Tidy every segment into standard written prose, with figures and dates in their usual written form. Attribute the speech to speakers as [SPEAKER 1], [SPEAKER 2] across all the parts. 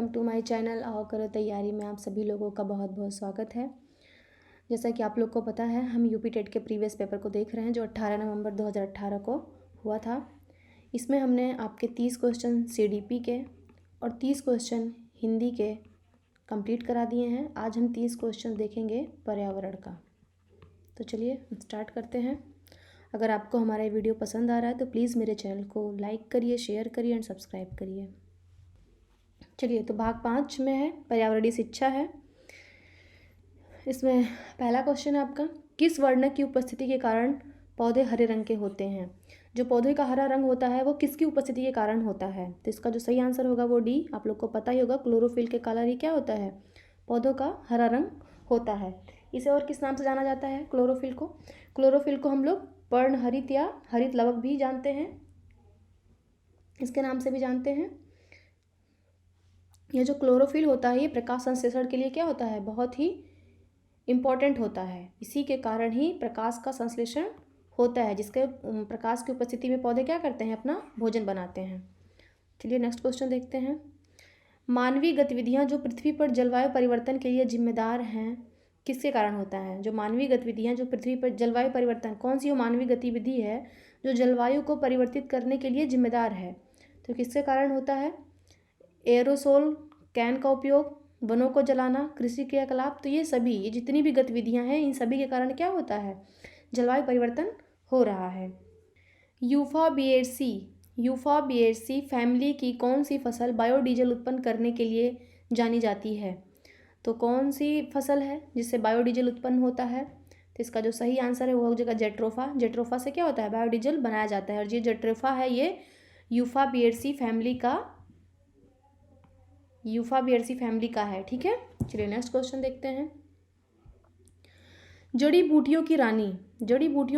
[SPEAKER 1] Welcome to my channel आओ करो तैयारी में आप सभी लोगों का बहुत बहुत स्वागत है। जैसा कि आप लोग को पता है, हम यूपी टेट के प्रीवियस पेपर को देख रहे हैं जो 18 नवंबर 2018 को हुआ था। इसमें हमने आपके 30 क्वेश्चन सीडीपी के और 30 क्वेश्चन हिंदी के कंप्लीट करा दिए हैं। आज हम 30 क्वेश्चन देखेंगे पर्यावरण का। तो चलिए स्टार्ट करते हैं। अगर आपको हमारा ये वीडियो पसंद आ रहा है तो प्लीज़ मेरे चैनल को लाइक करिए, शेयर करिए एंड सब्सक्राइब करिए। चलिए, तो भाग 5 में है पर्यावरणीय शिक्षा है। इसमें पहला क्वेश्चन है आपका, किस वर्ण की उपस्थिति के कारण पौधे हरे रंग के होते हैं? जो पौधे का हरा रंग होता है वो किसकी उपस्थिति के कारण होता है? तो इसका जो सही आंसर होगा वो डी। आप लोग को पता ही होगा, क्लोरोफिल के कलर ही क्या होता है? पौधों का हरा रंग होता है। इसे और किस नाम से जाना जाता है क्लोरोफिल को? क्लोरोफिल को हम लोग पर्णहरित या हरित लवक भी जानते हैं, इसके नाम से भी जानते हैं। यह जो क्लोरोफिल होता है ये प्रकाश संश्लेषण के लिए क्या होता है? बहुत ही इम्पॉर्टेंट होता है। इसी के कारण ही प्रकाश का संश्लेषण होता है, जिसके प्रकाश की उपस्थिति में पौधे क्या करते हैं? अपना भोजन बनाते हैं। चलिए नेक्स्ट क्वेश्चन देखते हैं। मानवीय गतिविधियां जो पृथ्वी पर जलवायु परिवर्तन के लिए जिम्मेदार हैं, किसके कारण होता है? जो मानवीय गतिविधियां जो पृथ्वी पर जलवायु परिवर्तन, कौन सी वो मानवीय गतिविधि है जो जलवायु को परिवर्तित करने के लिए जिम्मेदार है? तो किसके कारण होता है? एरोसोल कैन का उपयोग, वनों को जलाना, कृषि क्रियाकलाप। तो ये जितनी भी गतिविधियां हैं इन सभी के कारण क्या होता है? जलवायु परिवर्तन हो रहा है। यूफॉर्बिएसी फैमिली की कौन सी फसल बायोडीजल उत्पन्न करने के लिए जानी जाती है? तो कौन सी फसल है जिससे बायोडीजल उत्पन्न होता है? तो इसका जो सही आंसर है वो हो जाएगा जेट्रोफा। जेट्रोफा से क्या होता है? बायोडीजल बनाया जाता है। और ये जेट्रोफा है ये यूफॉर्बिएसी फैमिली का है। ठीक है, चलिए नेक्स्ट क्वेश्चन देखते हैं। जड़ी बूटियों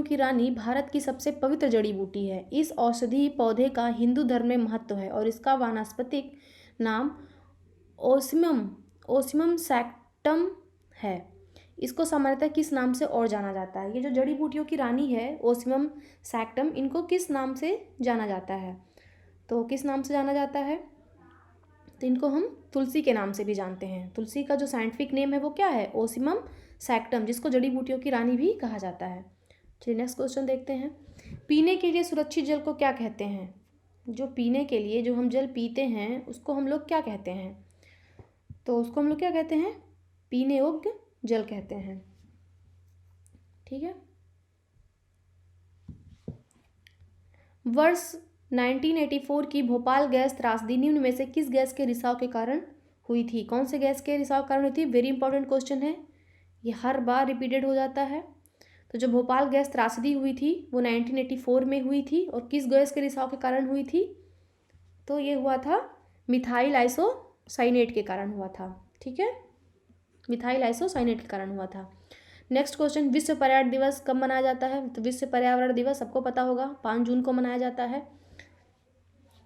[SPEAKER 1] की रानी भारत की सबसे पवित्र जड़ी बूटी है। इस औषधि पौधे का हिंदू धर्म में महत्व है और इसका वानस्पतिक नाम ओसिमम सैक्टम है। इसको सामान्यतः किस नाम से और जाना जाता है? ये जो जड़ी बूटियों की रानी है ओसिमम सैक्टम, इनको किस नाम से जाना जाता है? तो किस नाम से जाना जाता है? तो इनको हम तुलसी के नाम से भी जानते हैं। तुलसी का जो साइंटिफिक नेम है वो क्या है? ओसिमम सैक्टम, जिसको जड़ी बूटियों की रानी भी कहा जाता है। चलिए नेक्स्ट क्वेश्चन देखते हैं। पीने के लिए सुरक्षित जल को क्या कहते हैं? जो पीने के लिए जो हम जल पीते हैं उसको हम लोग क्या कहते हैं? तो उसको हम लोग क्या कहते हैं? पीने योग्य जल कहते हैं। ठीक है, वर्ष 1984 की भोपाल गैस त्रासदी निम्न में से किस गैस के रिसाव के कारण हुई थी? कौन से गैस के रिसाव के कारण हुई थी? वेरी इंपॉर्टेंट क्वेश्चन है, ये हर बार रिपीटेड हो जाता है। तो जो भोपाल गैस त्रासदी हुई थी वो 1984 में हुई थी और किस गैस के रिसाव के कारण हुई थी? तो ये हुआ था मिथाइल आइसोसाइनेट के कारण हुआ था। ठीक है, मिथाइल आइसोसाइनेट के कारण हुआ था। नेक्स्ट क्वेश्चन, विश्व पर्यावरण दिवस कब मनाया जाता है? तो विश्व पर्यावरण दिवस सबको पता होगा 5 जून को मनाया जाता है।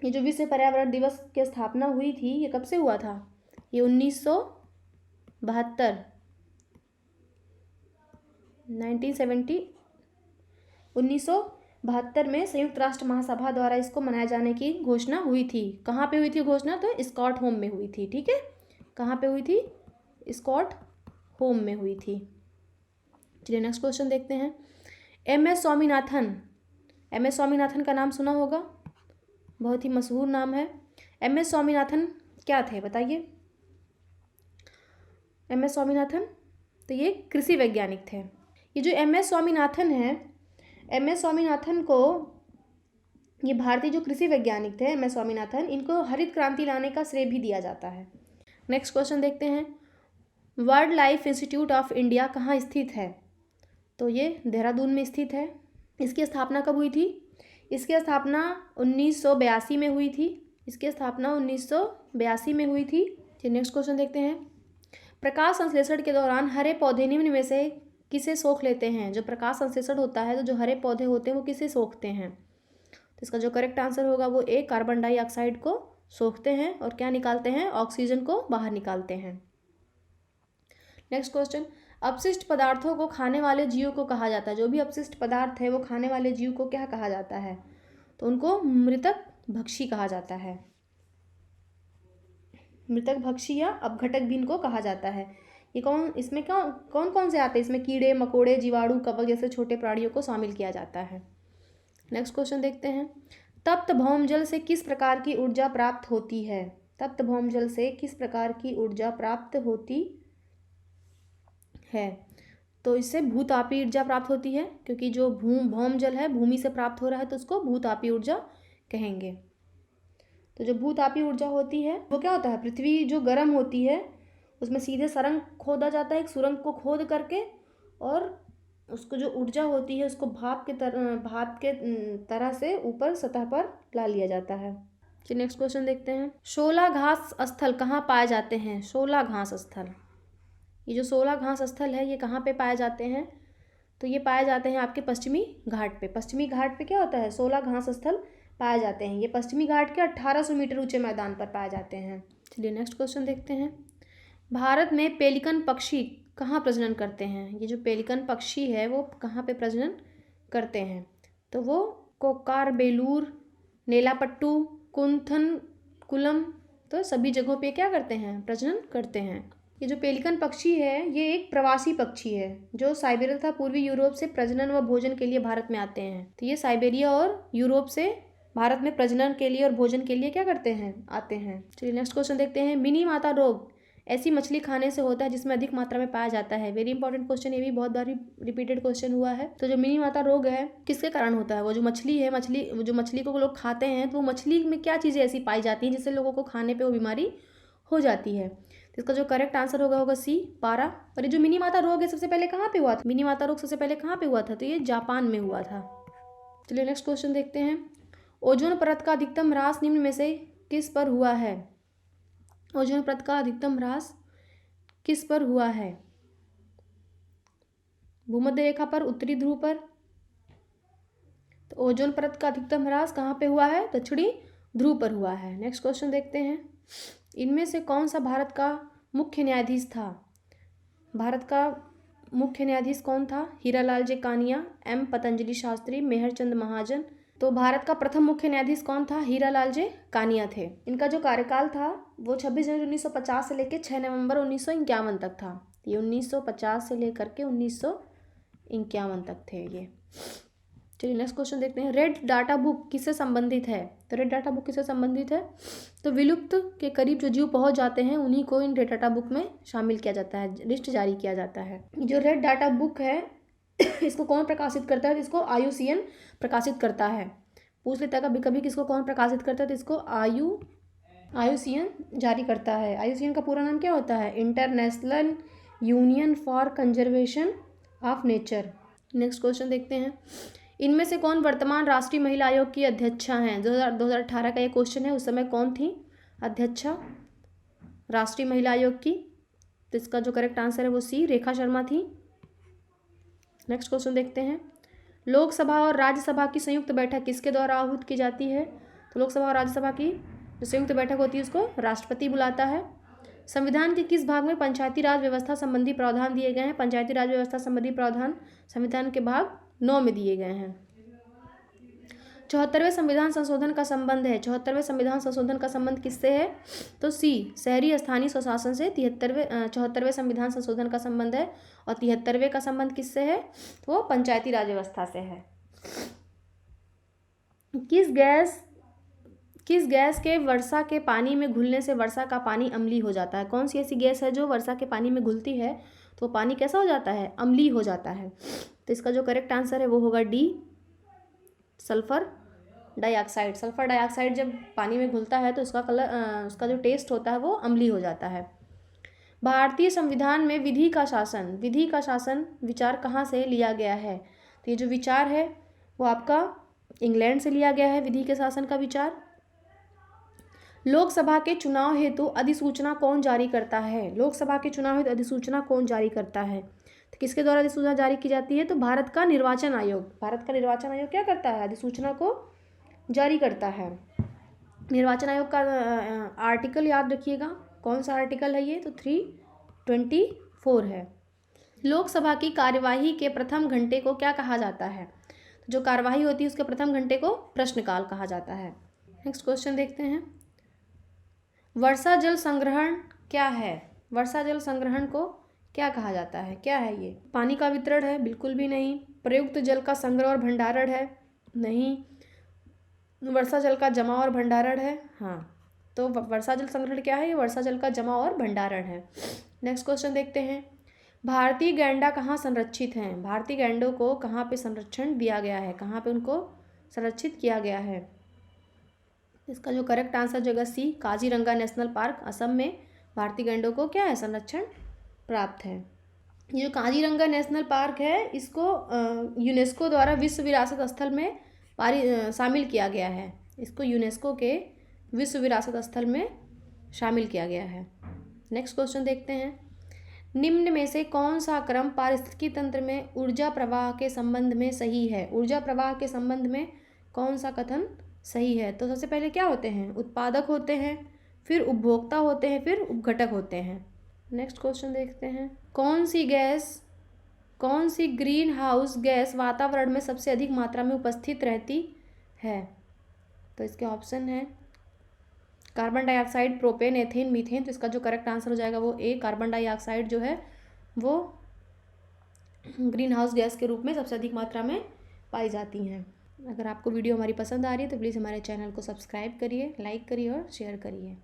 [SPEAKER 1] ये जो विश्व पर्यावरण दिवस की स्थापना हुई थी ये कब से हुआ था? ये 1972 में संयुक्त राष्ट्र महासभा द्वारा इसको मनाए जाने की घोषणा हुई थी। कहाँ पे हुई थी घोषणा? तो स्कॉटहोम में हुई थी। ठीक है, कहाँ पे हुई थी? स्कॉटहोम में हुई थी। चलिए नेक्स्ट क्वेश्चन देखते हैं। एम एस स्वामीनाथन का नाम सुना होगा, बहुत ही मशहूर नाम है। एम एस स्वामीनाथन क्या थे बताइए? एम एस स्वामीनाथन तो ये कृषि वैज्ञानिक थे। ये जो एम एस स्वामीनाथन है, एम एस स्वामीनाथन को, ये भारतीय जो कृषि वैज्ञानिक थे एम एस स्वामीनाथन, इनको हरित क्रांति लाने का श्रेय भी दिया जाता है। नेक्स्ट क्वेश्चन देखते हैं। Wild life institute of India कहाँ स्थित है? तो ये देहरादून में स्थित है। इसकी स्थापना कब हुई थी? इसकी स्थापना 1982 में हुई थी। इसकी स्थापना 1982 में हुई थी। चलिए नेक्स्ट क्वेश्चन देखते हैं। प्रकाश संश्लेषण के दौरान हरे पौधे निम्न में से किसे सोख लेते हैं? जो प्रकाश संश्लेषण होता है तो जो हरे पौधे होते हैं वो किसे सोखते हैं? तो इसका जो करेक्ट आंसर होगा वो ए, कार्बन डाइऑक्साइड को सोखते हैं और क्या निकालते हैं? ऑक्सीजन को बाहर निकालते हैं। नेक्स्ट क्वेश्चन, अपशिष्ट पदार्थों को खाने वाले जीव को कहा जाता है? जो भी अपशिष्ट पदार्थ है वो खाने वाले जीव को क्या कहा जाता है? तो उनको मृतक भक्षी कहा जाता है। मृतक भक्षी या अपघटक भी इनको कहा जाता है। ये इसमें कौन कौन से आते हैं? इसमें कीड़े मकोड़े, जीवाणु, कवक जैसे छोटे प्राणियों को शामिल किया जाता है। नेक्स्ट क्वेश्चन देखते हैं। तप्त भौमजल से किस प्रकार की ऊर्जा प्राप्त होती है? तप्त भौमजल से किस प्रकार की ऊर्जा प्राप्त होती है? तो इससे भूतापीय ऊर्जा प्राप्त होती है, क्योंकि जो भौमजल है भूमि से प्राप्त हो रहा है तो उसको भूतापीय ऊर्जा कहेंगे। तो जो भूतापीय ऊर्जा होती है वो क्या होता है? पृथ्वी जो गर्म होती है उसमें सीधे सुरंग खोदा जाता है, एक सुरंग को खोद करके, और उसको जो ऊर्जा होती है उसको भाप के तरह से ऊपर सतह पर ला लिया जाता है। चलिए नेक्स्ट क्वेश्चन देखते हैं। शोला घास स्थल कहाँ पाए जाते हैं? शोला घास स्थल, ये जो शोला घास स्थल है ये कहाँ पे पाए जाते हैं? तो ये पाए जाते हैं आपके पश्चिमी घाट पे। पश्चिमी घाट पे क्या होता है? शोला घास स्थल पाए जाते हैं। ये पश्चिमी घाट के 1800 मीटर ऊंचे मैदान पर पाए जाते हैं। चलिए नेक्स्ट क्वेश्चन देखते हैं। भारत में पेलिकन पक्षी कहाँ प्रजनन करते हैं? ये जो पेलिकन पक्षी है वो कहाँ पे प्रजनन करते हैं? तो वो कोक्कार बेलूर, नेलापट्टू, कुंथनकुलम, तो सभी जगहों पे क्या करते हैं? प्रजनन करते हैं। ये जो पेलिकन पक्षी है ये एक प्रवासी पक्षी है जो साइबेरिया तथा पूर्वी यूरोप से प्रजनन व भोजन के लिए भारत में आते हैं। तो ये साइबेरिया और यूरोप से भारत में प्रजनन के लिए और भोजन के लिए क्या करते हैं? आते हैं। चलिए नेक्स्ट क्वेश्चन देखते हैं। मिनी माता रोग ऐसी मछली खाने से होता है जिसमें अधिक मात्रा में पाया जाता है। वेरी इंपॉर्टेंट क्वेश्चन, ये भी बहुत बार रिपीटेड क्वेश्चन हुआ है। तो जो मिनी माता रोग है किसके कारण होता है? वो जो मछली है, जो मछली को लोग खाते हैं तो वो मछली में क्या चीज़ें ऐसी पाई जाती हैं जिससे लोगों को खाने पर वो बीमारी हो जाती है? तो इसका जो करेक्ट आंसर होगा सी, पारा। और ये जो मिनी माता रोग है सबसे पहले कहाँ पे हुआ था? मिनी माता रोग सबसे पहले कहाँ पे हुआ था? तो ये जापान में हुआ था। चलिए नेक्स्ट क्वेश्चन देखते हैं। ओजोन परत का अधिकतम ह्रास निम्न में से किस पर हुआ है? ओजोन परत का अधिकतम ह्रास किस पर हुआ है? भूमध्य रेखा पर, उत्तरी ध्रुव पर? तो ओजोन परत का अधिकतम ह्रास कहाँ पे हुआ है? दक्षिणी ध्रुव पर हुआ है। नेक्स्ट क्वेश्चन देखते हैं। इनमें से कौन सा भारत का मुख्य न्यायाधीश था? भारत का मुख्य न्यायाधीश कौन था? हीरालाल जे कानिया, एम पतंजलि शास्त्री, मेहरचंद महाजन। तो भारत का प्रथम मुख्य न्यायाधीश कौन था? हीरालाल जे कानिया थे। इनका जो कार्यकाल था वो 26 जनवरी 1950 से लेकर 6 नवंबर 1951 तक था। ये 1950 से लेकर के 1951 तक थे ये। चलिए नेक्स्ट क्वेश्चन देखते हैं। रेड डाटा बुक किससे संबंधित है? तो रेड डाटा बुक किससे संबंधित है? तो विलुप्त के करीब जो जीव पहुंच जाते हैं उन्हीं को इन रेड डाटा बुक में शामिल किया जाता है, लिस्ट जारी किया जाता है। जो रेड डाटा बुक है इसको कौन प्रकाशित करता है? तो इसको IUCN प्रकाशित करता है। पूछ लेता है कभी कभी किसको कौन प्रकाशित करता है, तो इसको IUCN जारी करता है। IUCN का पूरा नाम क्या होता है? International union for conservation of nature. Next question देखते हैं। इनमें से कौन वर्तमान राष्ट्रीय महिला आयोग की अध्यक्षा हैं? 2018 का ये क्वेश्चन है। उस समय कौन थी अध्यक्षा राष्ट्रीय महिला आयोग की? तो इसका जो करेक्ट आंसर है वो सी, रेखा शर्मा थी। नेक्स्ट क्वेश्चन देखते हैं। लोकसभा और राज्यसभा की संयुक्त बैठक किसके द्वारा आहूत की जाती है? तो लोकसभा और राज्यसभा की जो संयुक्त बैठक होती है उसको राष्ट्रपति बुलाता है। संविधान के किस भाग में पंचायती राज व्यवस्था संबंधी प्रावधान दिए गए हैं? पंचायती राज व्यवस्था संबंधी प्रावधान संविधान के भाग 9 में दिए गए हैं। 74वें संविधान संशोधन का संबंध है। 74वें संविधान संशोधन का संबंध किससे है? तो सी, शहरी स्थानीय स्वशासन से 74वें संविधान संशोधन का संबंध है। और 73वें का संबंध किससे है? तो वो पंचायती राज व्यवस्था से है। किस गैस के वर्षा के पानी में घुलने से वर्षा का पानी अम्लीय हो जाता है? कौन सी ऐसी गैस है जो वर्षा के पानी में घुलती है तो पानी कैसा हो जाता है? अम्लीय हो जाता है। तो इसका जो करेक्ट आंसर है वो होगा D, sulphur dioxide. Sulphur dioxide जब पानी में घुलता है तो उसका जो टेस्ट होता है वो अम्लीय हो जाता है। भारतीय संविधान में विधि का शासन विचार कहाँ से लिया गया है? तो ये जो विचार है वो आपका इंग्लैंड से लिया गया है, विधि के शासन का विचार। लोकसभा के चुनाव हेतु अधिसूचना कौन जारी करता है? लोकसभा के चुनाव हेतु अधिसूचना कौन जारी करता है? तो किसके द्वारा अधिसूचना जारी की जाती है? तो भारत का निर्वाचन आयोग। भारत का निर्वाचन आयोग क्या करता है? अधिसूचना को जारी करता है। निर्वाचन आयोग का आर्टिकल याद रखिएगा, कौन सा आर्टिकल है ये? तो 324 है। लोकसभा की कार्यवाही के प्रथम घंटे को क्या कहा जाता है? जो कार्यवाही होती है उसके प्रथम घंटे को प्रश्नकाल कहा जाता है। नेक्स्ट क्वेश्चन देखते हैं। वर्षा जल संग्रहण क्या है? वर्षा जल संग्रहण को क्या कहा जाता है? क्या है ये? पानी का वितरण है? बिल्कुल भी नहीं। प्रयुक्त जल का संग्रह और भंडारण है? नहीं। वर्षा जल का जमा और भंडारण है? हाँ। तो वर्षा जल संग्रहण क्या है? ये वर्षा जल का जमा और भंडारण है। नेक्स्ट क्वेश्चन देखते हैं। भारतीय गैंडा कहाँ संरक्षित हैं? भारतीय गैंडों को कहाँ पे संरक्षण दिया गया है? कहाँ पे उनको संरक्षित किया गया है? इसका जो करेक्ट आंसर जगह सी, काजीरंगा नेशनल पार्क असम में भारतीय गैंडों को क्या है? संरक्षण प्राप्त है। ये जो काजीरंगा नेशनल पार्क है इसको यूनेस्को द्वारा विश्व विरासत स्थल में शामिल किया गया है। इसको यूनेस्को के विश्व विरासत स्थल में शामिल किया गया है। नेक्स्ट क्वेश्चन देखते हैं। निम्न में से कौन सा क्रम पारिस्थितिकी तंत्र में ऊर्जा प्रवाह के संबंध में सही है? ऊर्जा प्रवाह के संबंध में कौन सा कथन सही है? तो सबसे पहले क्या होते हैं? उत्पादक होते हैं, फिर उपभोक्ता होते हैं, फिर उपघटक होते हैं। नेक्स्ट क्वेश्चन देखते हैं। कौन सी ग्रीन हाउस गैस वातावरण में सबसे अधिक मात्रा में उपस्थित रहती है? तो इसके ऑप्शन है carbon dioxide, propane, ethane, methane. तो इसका जो करेक्ट आंसर हो जाएगा वो ए, कार्बन डाइऑक्साइड जो है वो ग्रीन हाउस गैस के रूप में सबसे अधिक मात्रा में पाई जाती हैं। अगर आपको वीडियो हमारी पसंद आ रही है तो प्लीज़ हमारे चैनल को सब्सक्राइब करिए, लाइक करिए और शेयर करिए।